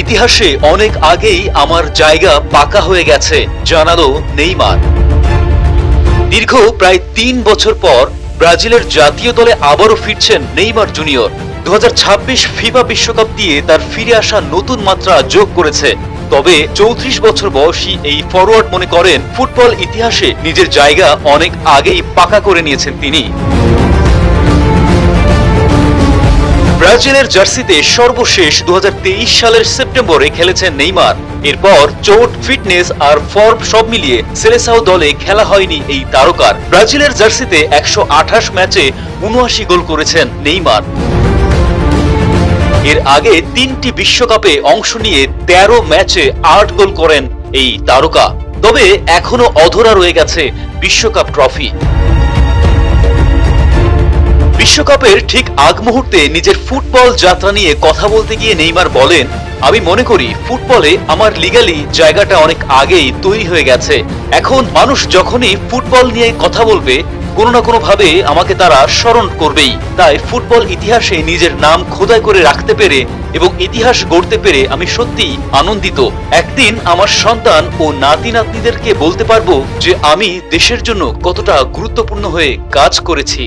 ইতিহাসে অনেক আগেই আমার জায়গা পাকা হয়ে গেছে জানালো নেইমার। দীর্ঘ প্রায় ৩ বছর পর ব্রাজিলের জাতীয় দলে আবারও ফিরছেন নেইমার জুনিয়র। ২০২৬ ফিফা বিশ্বকাপ দিয়ে তার ফিরে আসা নতুন মাত্রা যোগ করেছে। তবে ৩৪ বছর বয়সী এই ফরওয়ার্ড মনে করেন ফুটবল ইতিহাসে নিজের জায়গা অনেক আগেই পাকা করে নিয়েছেন তিনি। ব্রাজিলের জার্সিতে সর্বশেষ ২০২৩ সালের সেপ্টেম্বরে খেলেছেন নেইমার। এরপর চোট, ফিটনেস আর ফর্ম সব মিলিয়ে সেলেসাও দলে খেলা হয়নি এই তারকার। ব্রাজিলের জার্সিতে ১২৮ ম্যাচে ৭৯ গোল করেছেন নেইমার। এর আগে ৩টি বিশ্বকাপে অংশ নিয়ে ১৩ ম্যাচে ৮ গোল করেন এই তারকা। তবে এখনো অধরা রয়ে গেছে বিশ্বকাপ ট্রফি। বিশ্বকাপের ঠিক আগ মুহূর্তে নিজের ফুটবল যাত্রা নিয়ে কথা বলতে গিয়ে নেইমার বলেন, আমি মনে করি ফুটবলে আমার লিগ্যালি জায়গাটা অনেক আগেই তৈরি হয়ে গেছে। এখন মানুষ যখনই ফুটবল নিয়ে কথা বলবে কোনো না কোনো ভাবে আমাকে তারা স্মরণ করবেই। তাই ফুটবল ইতিহাসে নিজের নাম খোদাই করে রাখতে পেরে এবং ইতিহাস গড়তে পেরে আমি সত্যিই আনন্দিত। একদিন আমার সন্তান ও নাতি নাতনিদেরকে বলতে পারবো যে আমি দেশের জন্য কতটা গুরুত্বপূর্ণ হয়ে কাজ করেছি।